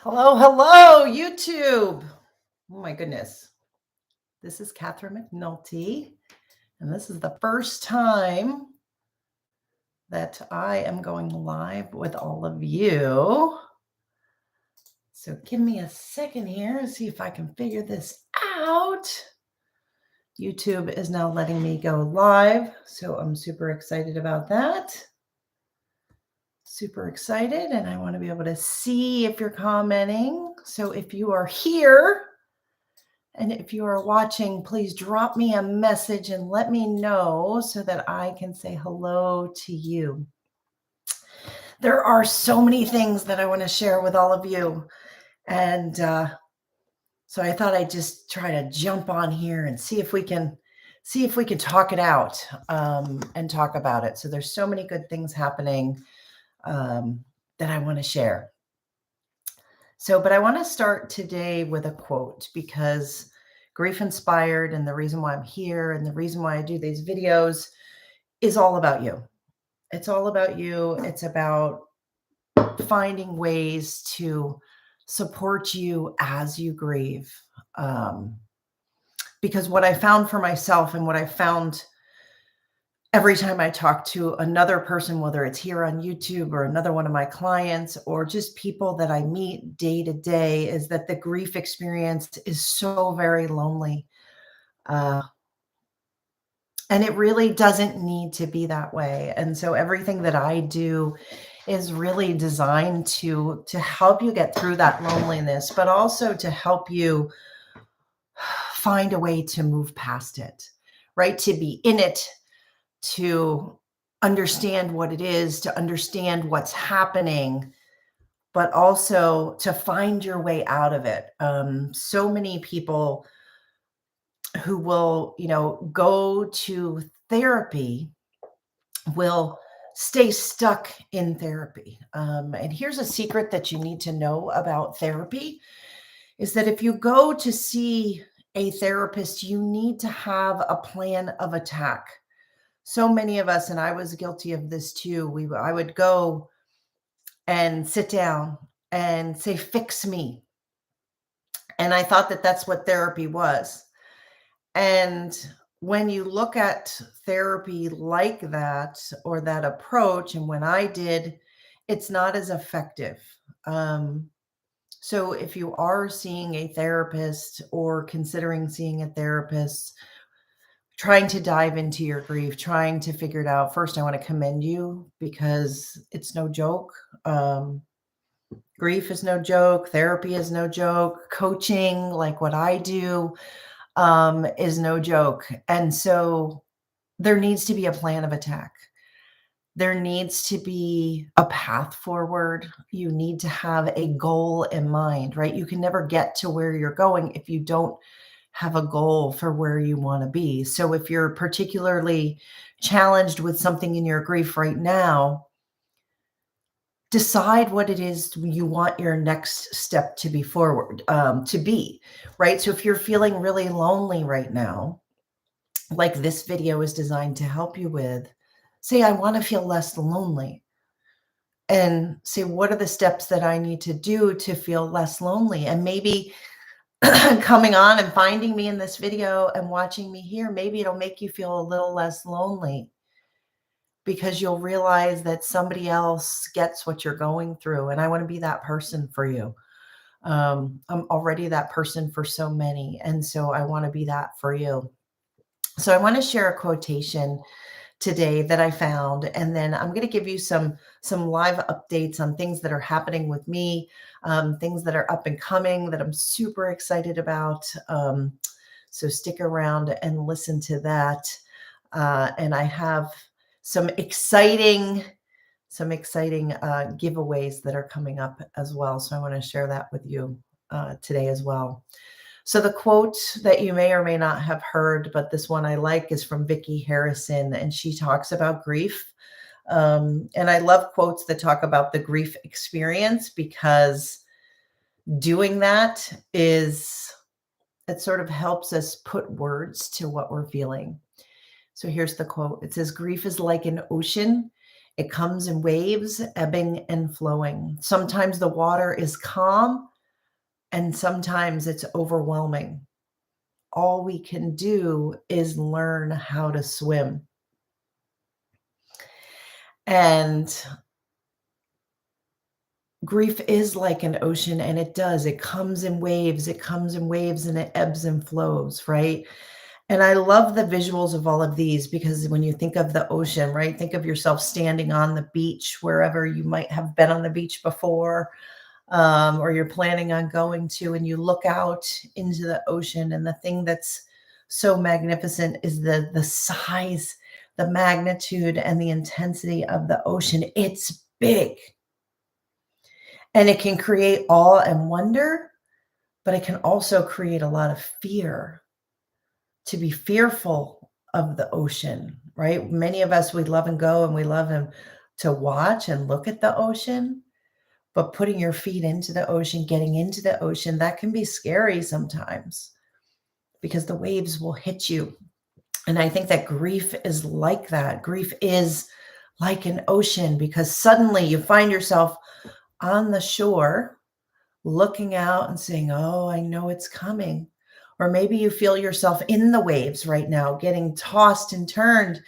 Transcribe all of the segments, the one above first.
Hello, hello, YouTube. Oh my goodness. This is Catherine McNulty, and this is the first time that I am going live with all of you. So give me a second here and see if I can figure this out. YouTube is now letting me go live, so I'm super excited about that. Super excited, and I want to be able to see if you're commenting. So if you are here, and if you are watching, please drop me a message and let me know so that I can say hello to you. There are so many things that I want to share with all of you. And so I thought I'd just try to jump on here and see if we can talk it out and talk about it. So there's so many good things happening that I want to share. But I want to start today with a quote because GriefInspired and the reason why I'm here and the reason why I do these videos is all about you. It's all about you. It's about finding ways to support you as you grieve. Because what I found for myself and what I found every time I talk to another person, whether it's here on YouTube or another one of my clients or just people that I meet day to day, is that the grief experience is so very lonely. And it really doesn't need to be that way. And so everything that I do is really designed to help you get through that loneliness, but also to help you find a way to move past it, right? To be in it, to understand what it is, to understand what's happening, but also to find your way out of it. So many people who will, go to therapy will stay stuck in therapy. And here's a secret that you need to know about therapy is that if you go to see a therapist, you need to have a plan of attack. So many of us, and I was guilty of this too, I would go and sit down and say, fix me. And I thought that that's what therapy was. And when you look at therapy like that, or that approach, and when I did, it's not as effective. So if you are seeing a therapist or considering seeing a therapist, trying to dive into your grief, trying to figure it out. First, I want to commend you because it's no joke. Grief is no joke. Therapy is no joke. Coaching, like what I do, is no joke. And so there needs to be a plan of attack. There needs to be a path forward. You need to have a goal in mind, right? You can never get to where you're going if you don't have a goal for where you want to be. So if you're particularly challenged with something in your grief right now, decide what it is you want your next step to be forward, to be, right? So if you're feeling really lonely right now, like this video is designed to help you with, say, I want to feel less lonely. And say, what are the steps that I need to do to feel less lonely? And maybe coming on and finding me in this video and watching me here, maybe it'll make you feel a little less lonely because you'll realize that somebody else gets what you're going through. And I want to be that person for you. I'm already that person for so many. And so I want to be that for you. So I want to share a quotation today that I found, and then I'm going to give you some live updates on things that are happening with me, things that are up and coming that I'm super excited about. So stick around and listen to that. And I have some exciting giveaways that are coming up as well. So I want to share that with you today as well. So the quote that you may or may not have heard, but this one I like, is from Vicki Harrison, and she talks about grief. And I love quotes that talk about the grief experience because doing that it sort of helps us put words to what we're feeling. So here's the quote. It says, grief is like an ocean. It comes in waves, ebbing and flowing. Sometimes the water is calm, And sometimes it's overwhelming. All we can do is learn how to swim. And grief is like an ocean, and it comes in waves, and it ebbs and flows, right? And I love the visuals of all of these because when you think of the ocean, right, think of yourself standing on the beach, wherever you might have been on the beach before, or you're planning on going to, and you look out into the ocean, and the thing that's so magnificent is the size, the magnitude, and the intensity of the ocean. It's big, and it can create awe and wonder, but it can also create a lot of fear. To be fearful of the ocean, right? Many of us, we love and go, and we love to watch and look at the ocean, but putting your feet into the ocean, getting into the ocean, that can be scary sometimes because the waves will hit you. And I think that grief is like that. Grief is like an ocean because suddenly you find yourself on the shore looking out and saying, oh, I know it's coming. Or maybe you feel yourself in the waves right now, getting tossed and turned,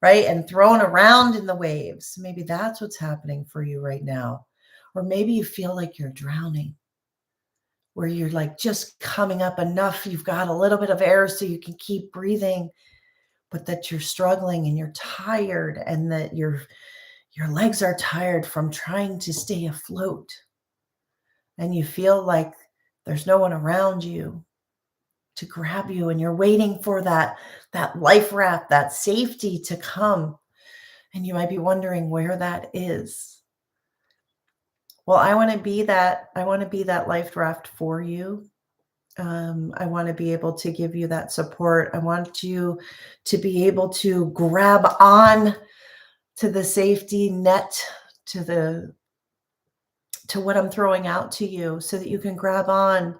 right? And thrown around in the waves. Maybe that's what's happening for you right now. Or maybe you feel like you're drowning, where you're like just coming up enough. You've got a little bit of air so you can keep breathing, but that you're struggling and you're tired and that your legs are tired from trying to stay afloat. And you feel like there's no one around you to grab you, and you're waiting for that life raft, that safety to come. And you might be wondering where that is. Well, I want to be that life raft for you. I want to be able to give you that support. I want you to be able to grab on to the safety net, to what I'm throwing out to you, so that you can grab on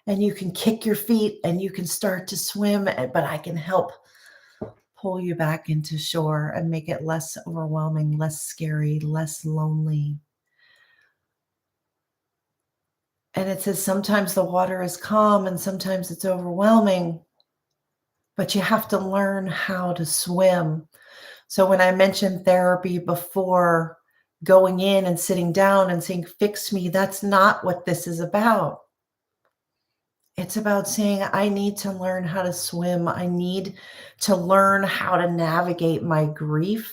and you can kick your feet and you can start to swim, but I can help pull you back into shore and make it less overwhelming, less scary, less lonely. And it says sometimes the water is calm and sometimes it's overwhelming, but you have to learn how to swim. So when I mentioned therapy before, going in and sitting down and saying, fix me, that's not what this is about. It's about saying, I need to learn how to swim. I need to learn how to navigate my grief.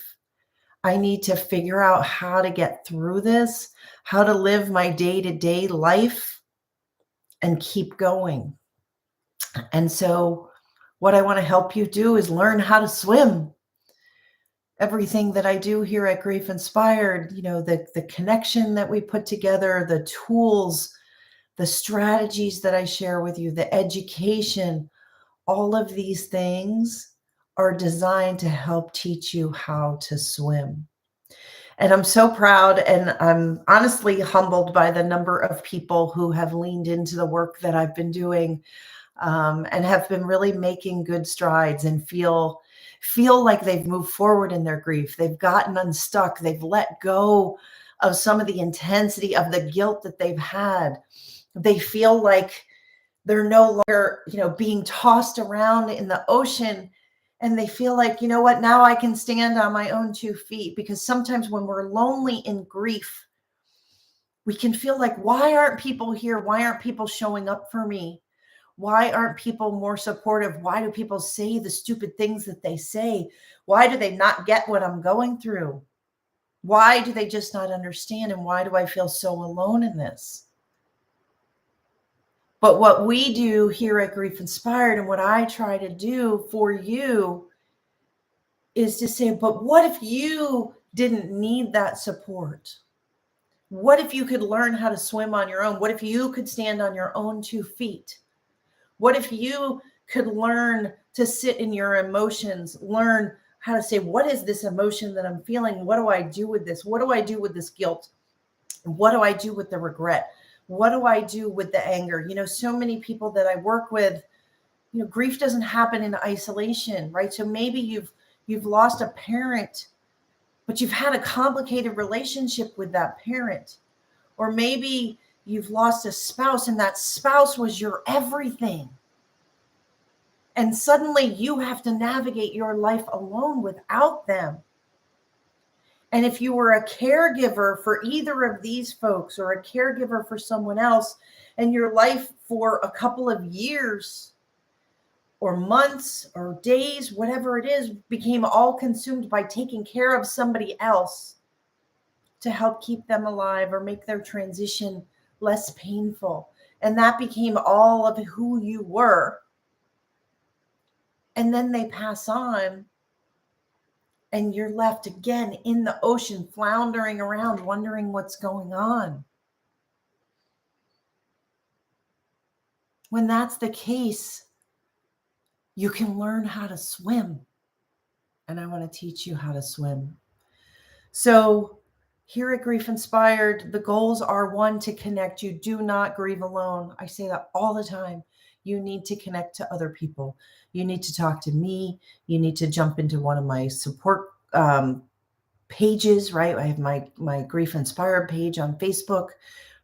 I need to figure out how to get through this, how to live my day-to-day life and keep going. And so what I want to help you do is learn how to swim. Everything that I do here at GriefInspired, the connection that we put together, the tools, the strategies that I share with you, the education, all of these things are designed to help teach you how to swim. And I'm so proud, and I'm honestly humbled by the number of people who have leaned into the work that I've been doing, and have been really making good strides and feel like they've moved forward in their grief. They've gotten unstuck. They've let go of some of the intensity of the guilt that they've had. They feel like they're no longer, being tossed around in the ocean. And they feel like, you know what, now I can stand on my own 2 feet. Because sometimes when we're lonely in grief, we can feel like, why aren't people here? Why aren't people showing up for me? Why aren't people more supportive? Why do people say the stupid things that they say? Why do they not get what I'm going through? Why do they just not understand? And why do I feel so alone in this? But what we do here at GriefInspired, and what I try to do for you, is to say, but what if you didn't need that support? What if you could learn how to swim on your own? What if you could stand on your own 2 feet? What if you could learn to sit in your emotions, learn how to say, what is this emotion that I'm feeling? What do I do with this? What do I do with this guilt? What do I do with the regret? What do I do with the anger? So many people that I work with, grief doesn't happen in isolation, right? So maybe you've lost a parent, but you've had a complicated relationship with that parent. Or maybe You've lost a spouse, and that spouse was your everything. And suddenly you have to navigate your life alone without them. And if you were a caregiver for either of these folks or a caregiver for someone else, and your life for a couple of years or months or days, whatever it is, became all consumed by taking care of somebody else to help keep them alive or make their transition less painful. And that became all of who you were. And then they pass on, and you're left again in the ocean, floundering around, wondering what's going on. When that's the case, you can learn how to swim. And I want to teach you how to swim. So here at Grief Inspired, the goals are, one, to connect. You do not grieve alone. I say that all the time. You need to connect to other people. You need to talk to me. You need to jump into one of my support pages, right? I have my Grief Inspired page on Facebook,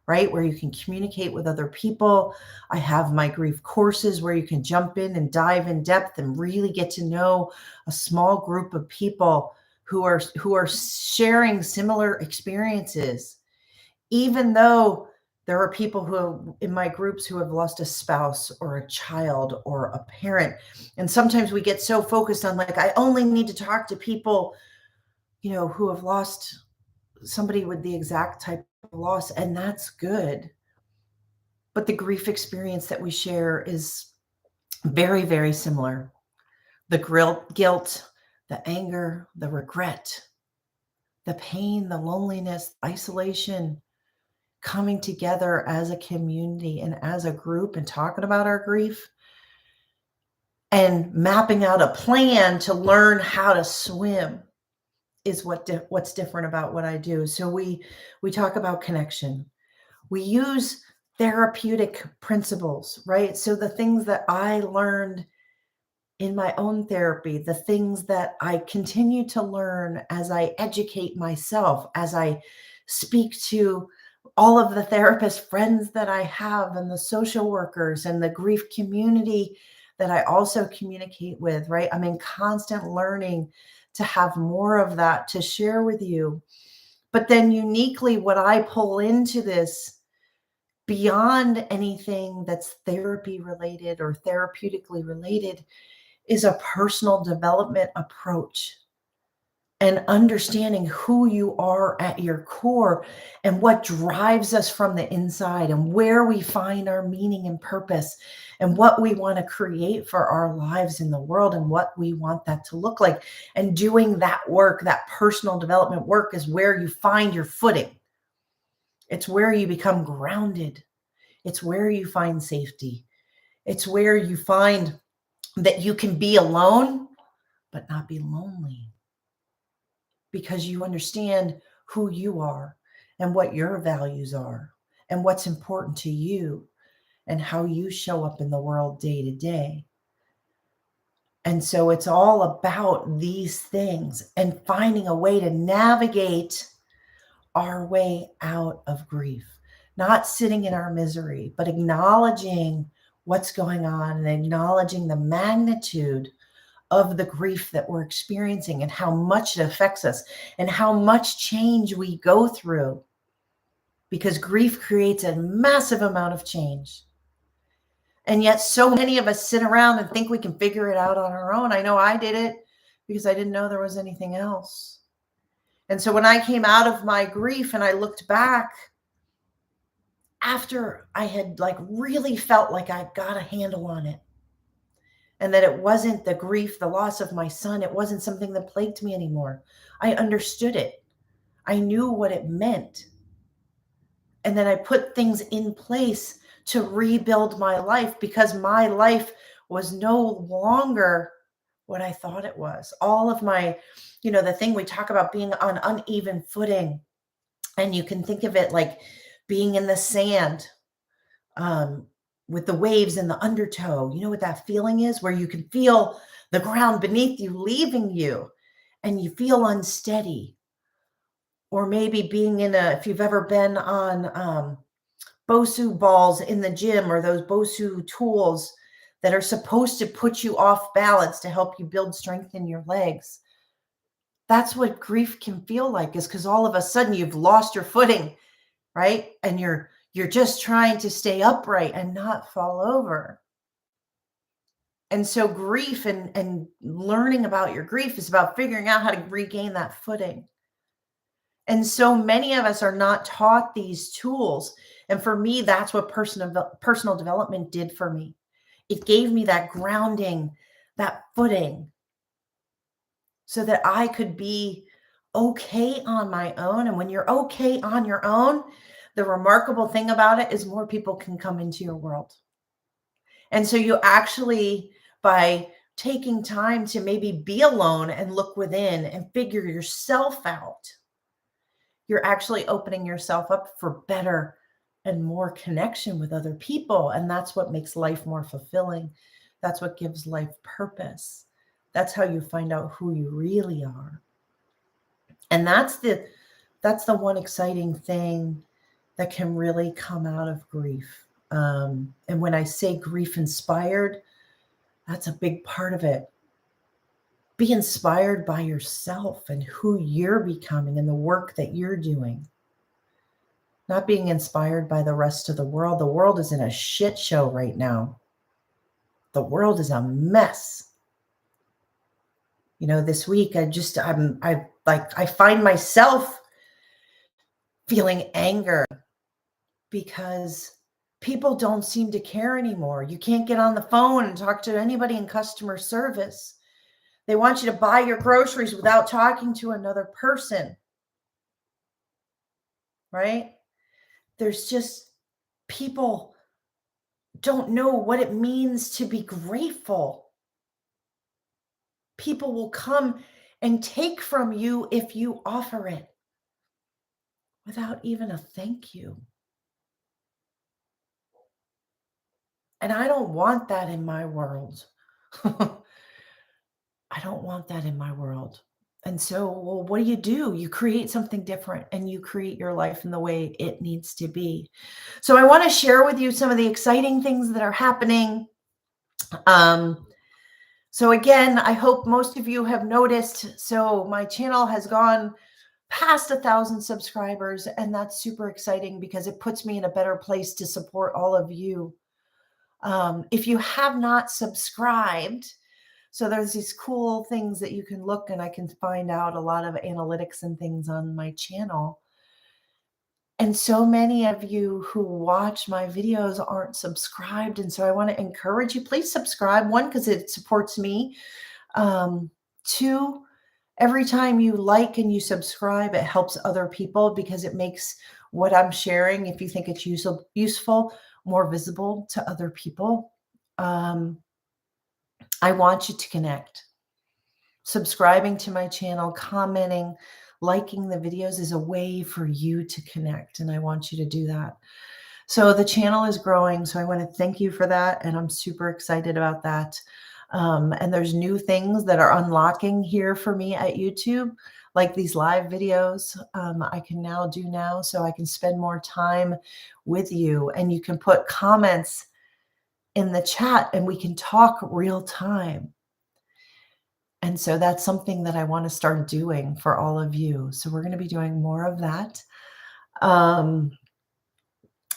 right, where you can communicate with other people. I have my grief courses where you can jump in and dive in depth and really get to know a small group of people who are sharing similar experiences. Even though there are people who in my groups who have lost a spouse or a child or a parent. And sometimes we get so focused on, like, I only need to talk to people, who have lost somebody with the exact type of loss, and that's good. But the grief experience that we share is very, very similar. The guilt, the anger, the regret, the pain, the loneliness, isolation, coming together as a community and as a group and talking about our grief and mapping out a plan to learn how to swim is what's different about what I do. So we talk about connection. We use therapeutic principles, right? So the things that I learned in my own therapy, the things that I continue to learn as I educate myself, as I speak to all of the therapist friends that I have and the social workers and the grief community that I also communicate with, right? I'm in constant learning to have more of that to share with you. But then uniquely, what I pull into this beyond anything that's therapy related or therapeutically related is a personal development approach and understanding who you are at your core and what drives us from the inside and where we find our meaning and purpose and what we want to create for our lives in the world and what we want that to look like. And doing that work, that personal development work, is where you find your footing. It's where you become grounded. It's where you find safety. It's where you find that you can be alone, but not be lonely, because you understand who you are and what your values are and what's important to you and how you show up in the world day to day. And so it's all about these things and finding a way to navigate our way out of grief, not sitting in our misery, but acknowledging what's going on and acknowledging the magnitude of the grief that we're experiencing and how much it affects us and how much change we go through, because grief creates a massive amount of change. And yet so many of us sit around and think we can figure it out on our own. I know I did it because I didn't know there was anything else. And so when I came out of my grief and I looked back after I had really felt like I got a handle on it, and that it wasn't the grief, the loss of my son, it wasn't something that plagued me anymore. I understood it. I knew what it meant. And then I put things in place to rebuild my life, because my life was no longer what I thought it was. All of my, the thing we talk about, being on uneven footing. And you can think of it like being in the sand, with the waves in the undertow. You know what that feeling is, where you can feel the ground beneath you leaving you and you feel unsteady. Or maybe being if you've ever been on Bosu balls in the gym or those Bosu tools that are supposed to put you off balance to help you build strength in your legs. That's what grief can feel like, is because all of a sudden you've lost your footing, right? And you're just trying to stay upright and not fall over. And so grief and learning about your grief is about figuring out how to regain that footing. And so many of us are not taught these tools. And for me, that's what personal development did for me. It gave me that grounding, that footing, so that I could be okay on my own. And when you're okay on your own, the remarkable thing about it is more people can come into your world. And so you actually, by taking time to maybe be alone and look within and figure yourself out, you're actually opening yourself up for better and more connection with other people. And that's what makes life more fulfilling. That's what gives life purpose. That's how you find out who you really are. And that's the one exciting thing that can really come out of grief. And when I say grief inspired, that's a big part of it. Be inspired by yourself and who you're becoming and the work that you're doing. Not being inspired by the rest of the world. The world is in a shit show right now. The world is a mess. You know, this week I find myself feeling anger because people don't seem to care anymore. You can't get on the phone and talk to anybody in customer service. They want you to buy your groceries without talking to another person, right? There's just, people don't know what it means to be grateful. People will come and take from you if you offer it without even a thank you. And I don't want that in my world. I don't want that in my world. And so, well, what do? You create something different and you create your life in the way it needs to be. So I want to share with you some of the exciting things that are happening. So again, I hope most of you have noticed. So my channel has gone past 1,000 subscribers, and that's super exciting because it puts me in a better place to support all of you. If you have not subscribed, so there's these cool things that you can look, and I can find out a lot of analytics and things on my channel. And so many of you who watch my videos aren't subscribed. And so I want to encourage you, please subscribe. One, because it supports me. Two, every time you like and you subscribe, it helps other people because it makes what I'm sharing, if you think it's useful, more visible to other people. I want you to connect. Subscribing to my channel, commenting, liking the videos is a way for you to connect, and I want you to do that. So the channel is growing, so I want to thank you for that, and I'm super excited about that. And there's new things that are unlocking here for me at YouTube, like these live videos I can now do now, so I can spend more time with you, and you can put comments in the chat and we can talk real time. And so that's something that I want to start doing for all of you. So we're going to be doing more of that.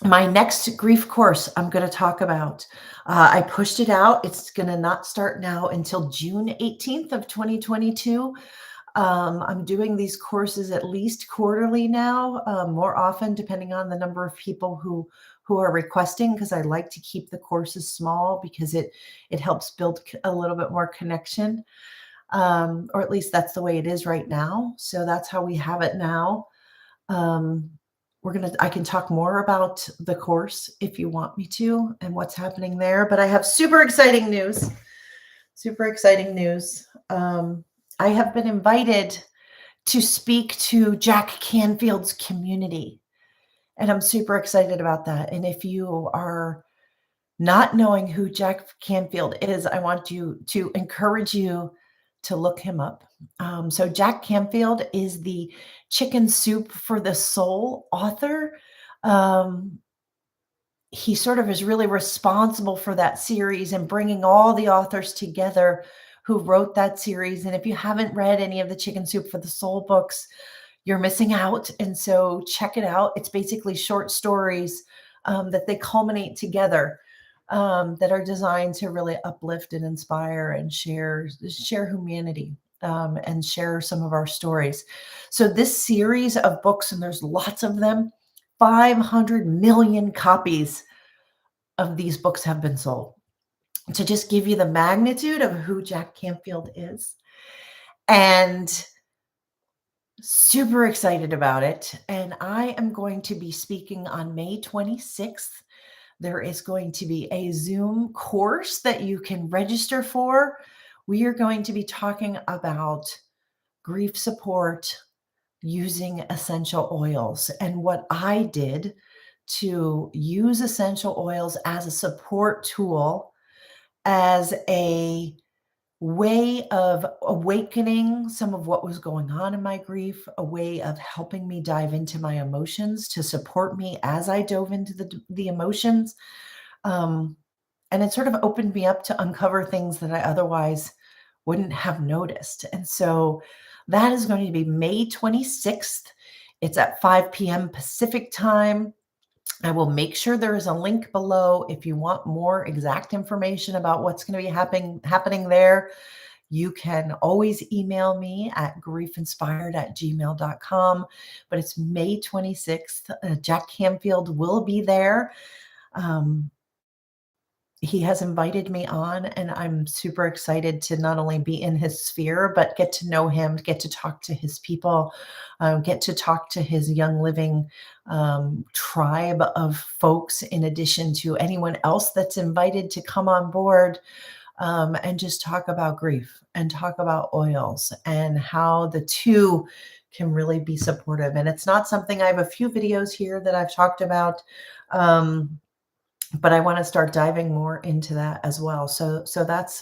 My next grief course I'm going to talk about, I pushed it out. It's going to not start now until June 18th of 2022. I'm doing these courses at least quarterly now, more often depending on the number of people who are requesting, because I like to keep the courses small because it helps build a little bit more connection. Or at least that's the way it is right now. So that's how we have it now. I can talk more about the course if you want me to and what's happening there, but I have super exciting news. I have been invited to speak to Jack Canfield's community, and I'm super excited about that. And if you are not knowing who Jack Canfield is, I want to encourage you to look him up. So Jack Canfield is the Chicken Soup for the Soul author. he sort of is really responsible for that series and bringing all the authors together who wrote that series. And if you haven't read any of the Chicken Soup for the Soul books, you're missing out. And so check it out. It's basically short stories that they culminate together, that are designed to really uplift and inspire and share humanity, and share some of our stories. So this series of books, and there's lots of them, 500 million copies of these books have been sold. To just give you the magnitude of who Jack Canfield is. And super excited about it. And I am going to be speaking on May 26th. There is going to be a Zoom course that you can register for. We are going to be talking about grief support using essential oils and what I did to use essential oils as a support tool, as a way of awakening some of what was going on in my grief, a way of helping me dive into my emotions to support me as I dove into the emotions. And it sort of opened me up to uncover things that I otherwise wouldn't have noticed. And so that is going to be May 26th. It's at 5 p.m. Pacific time. I will make sure there is a link below if you want more exact information about what's going to be happening there. You can always email me at GriefInspired@gmail.com. But it's May 26th. Jack Canfield will be there. He has invited me on, and I'm super excited to not only be in his sphere, but get to know him, get to talk to his people, get to talk to his Young Living tribe of folks, in addition to anyone else that's invited to come on board, and just talk about grief and talk about oils and how the two can really be supportive. And it's not something, I have a few videos here that I've talked about, but I want to start diving more into that as well. So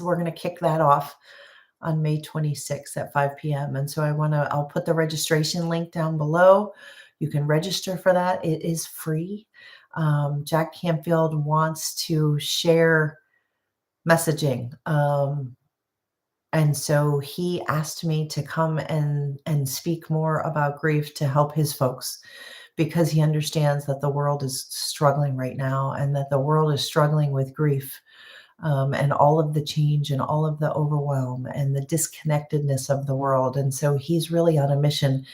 we're going to kick that off on May 26th at 5 p.m. And so I'll put the registration link down below. You can register for that. It is free. Jack Canfield wants to share messaging. And so he asked me to come and speak more about grief to help his folks, because he understands that the world is struggling right now, and that the world is struggling with grief, and all of the change and all of the overwhelm and the disconnectedness of the world. And so he's really on a mission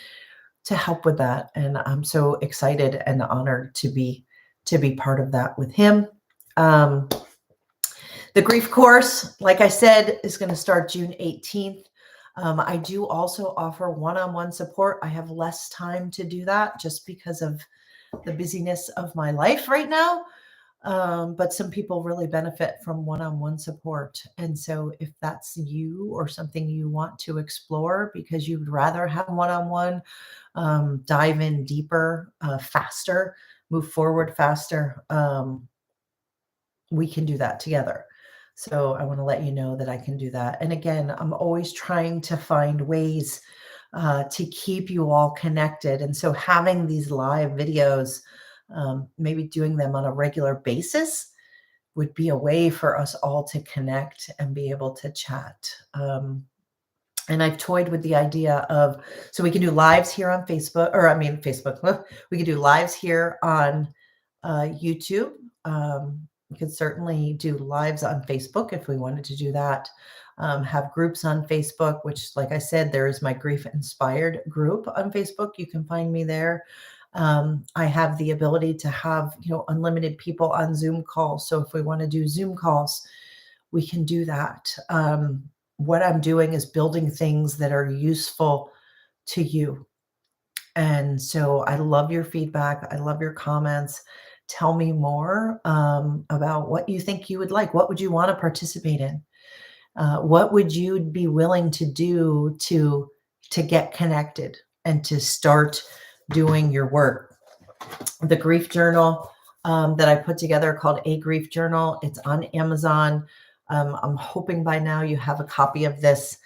to help with that. And I'm so excited and honored to be part of that with him. The grief course, like I said, is going to start June 18th. I do also offer one-on-one support. I have less time to do that just because of the busyness of my life right now. But some people really benefit from one-on-one support. And so if that's you or something you want to explore because you'd rather have one-on-one, dive in deeper, faster, move forward faster, we can do that together. So I want to let you know that I can do that. And again, I'm always trying to find ways to keep you all connected. And so having these live videos, maybe doing them on a regular basis, would be a way for us all to connect and be able to chat. And I've toyed with the idea of, so we can do lives here on Facebook, we could do lives here on YouTube. We could certainly do lives on Facebook if we wanted to do that. Have groups on Facebook, which, like I said, there is my GriefInspired group on Facebook. You can find me there. I have the ability to have, unlimited people on Zoom calls. So if we want to do Zoom calls, we can do that. What I'm doing is building things that are useful to you. And so I love your feedback. I love your comments. Tell me more about what you think you would like. What would you want to participate in? What would you be willing to do to get connected and to start doing your work? The grief journal that I put together called A Grief Journal. It's on Amazon. I'm hoping by now you have a copy of this.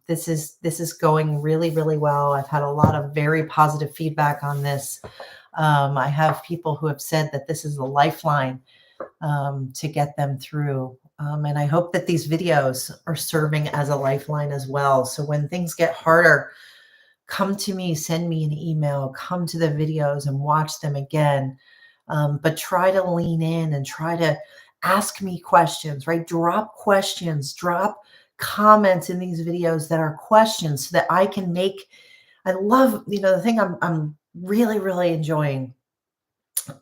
This is going really, really well. I've had a lot of very positive feedback on this. I have people who have said that this is a lifeline to get them through. And I hope that these videos are serving as a lifeline as well. So when things get harder, come to me, send me an email, come to the videos and watch them again. But try to lean in and try to ask me questions, right? Drop questions, drop comments in these videos that are questions so that I can make, I love, the thing I'm really, really enjoying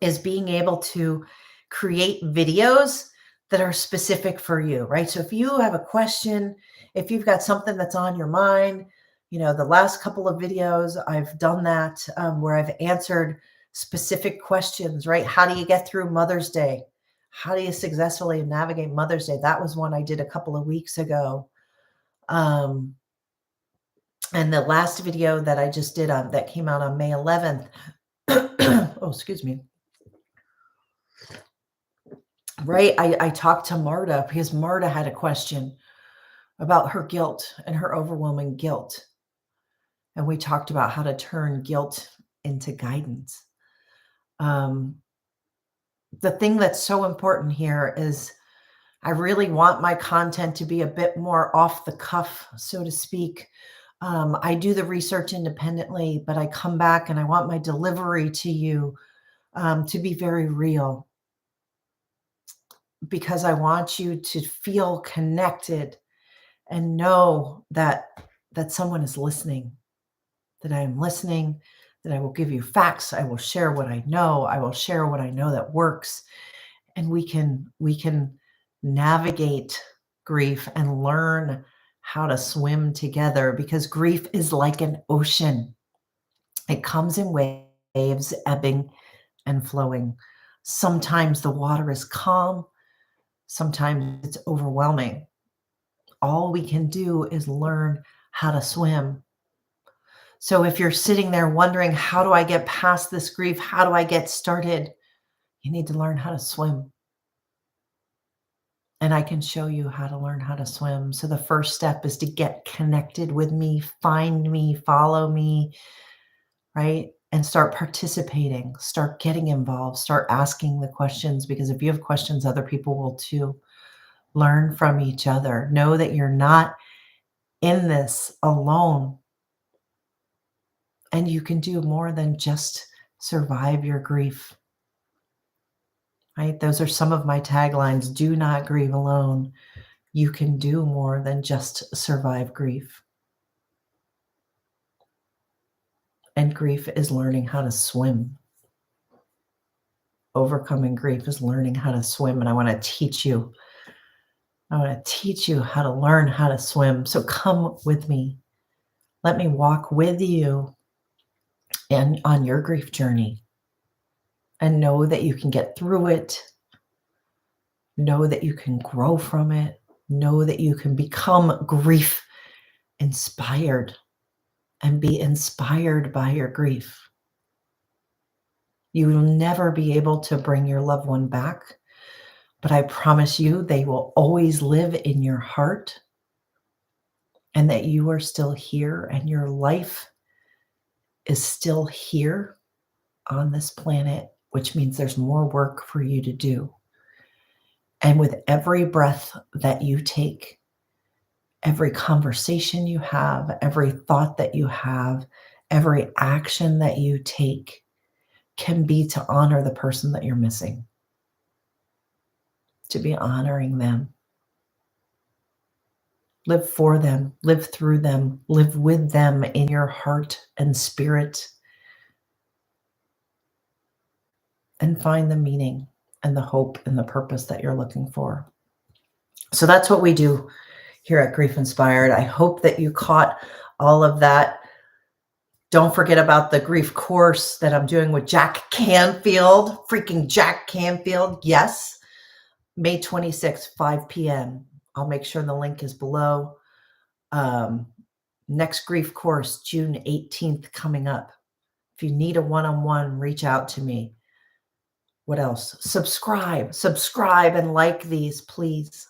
is being able to create videos that are specific for you, right? So if you have a question, if you've got something that's on your mind, the last couple of videos, I've done that where I've answered specific questions, right? How do you get through Mother's Day? How do you successfully navigate Mother's Day? That was one I did a couple of weeks ago. And the last video that I just did that came out on May 11th. Oh, excuse me. Right. I talked to Marta because Marta had a question about her guilt and her overwhelming guilt. And we talked about how to turn guilt into guidance. The thing that's so important here is I really want my content to be a bit more off the cuff, so to speak. I do the research independently, but I come back and I want my delivery to you to be very real, because I want you to feel connected and know that someone is listening, that I am listening, that I will give you facts. I will share what I know. I will share what I know that works. And we can navigate grief and learn how to swim together, because grief is like an ocean. It comes in waves, ebbing and flowing. Sometimes the water is calm. Sometimes it's overwhelming. All we can do is learn how to swim. So if you're sitting there wondering, how do I get past this grief? How do I get started? You need to learn how to swim. And I can show you how to learn how to swim. So the first step is to get connected with me, find me, follow me, right? And start participating, start getting involved, start asking the questions, because if you have questions, other people will too. Learn from each other. Know that you're not in this alone. And you can do more than just survive your grief. Right? Those are some of my taglines. Do not grieve alone. You can do more than just survive grief. And grief is learning how to swim. Overcoming grief is learning how to swim. And I want to teach you. I want to teach you how to learn how to swim. So come with me. Let me walk with you and on your grief journey. And know that you can get through it. Know that you can grow from it. Know that you can become grief inspired and be inspired by your grief. You will never be able to bring your loved one back, but I promise you they will always live in your heart, and that you are still here and your life is still here on this planet, which means there's more work for you to do. And with every breath that you take, every conversation you have, every thought that you have, every action that you take can be to honor the person that you're missing, to be honoring them. Live for them, live through them, live with them in your heart and spirit, and find the meaning and the hope and the purpose that you're looking for. So that's what we do here at Grief Inspired. I hope that you caught all of that. Don't forget about the grief course that I'm doing with Jack Canfield, freaking Jack Canfield. Yes, May 26th, 5 p.m. I'll make sure the link is below. Next grief course, June 18th, coming up. If you need a one-on-one, reach out to me. What else? Subscribe and like these, please.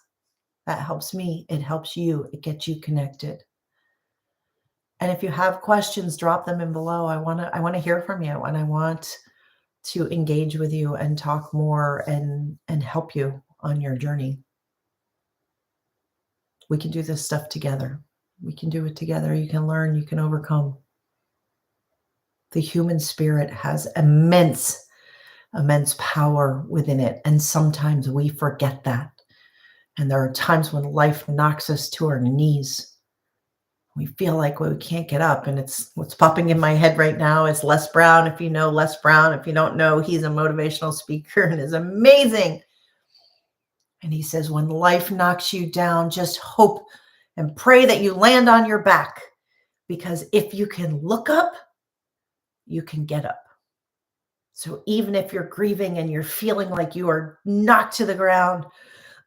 That helps me. It helps you. It gets you connected. And if you have questions, drop them in below. I want to hear from you, and I want to engage with you and talk more and help you on your journey. We can do this stuff together. We can do it together. You can learn, you can overcome. The human spirit has immense power within it. And sometimes we forget that. And there are times when life knocks us to our knees. We feel like we can't get up. And it's what's popping in my head right now is Les Brown. If you know Les Brown, if you don't know, he's a motivational speaker and is amazing. And he says, when life knocks you down, just hope and pray that you land on your back. Because if you can look up, you can get up. So even if you're grieving and you're feeling like you are knocked to the ground,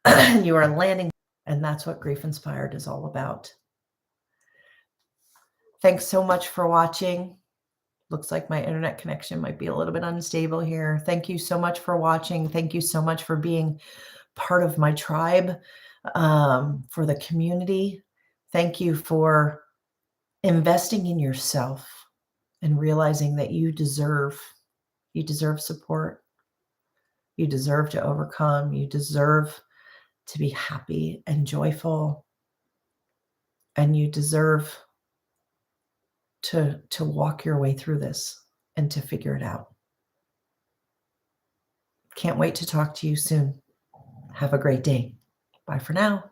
and you are landing, and that's what Grief Inspired is all about. Thanks so much for watching. Looks like my internet connection might be a little bit unstable here. Thank you so much for watching. Thank you so much for being part of my tribe, for the community. Thank you for investing in yourself and realizing that you deserve support. You deserve to overcome. You deserve to be happy and joyful. And you deserve to walk your way through this and to figure it out. Can't wait to talk to you soon. Have a great day. Bye for now.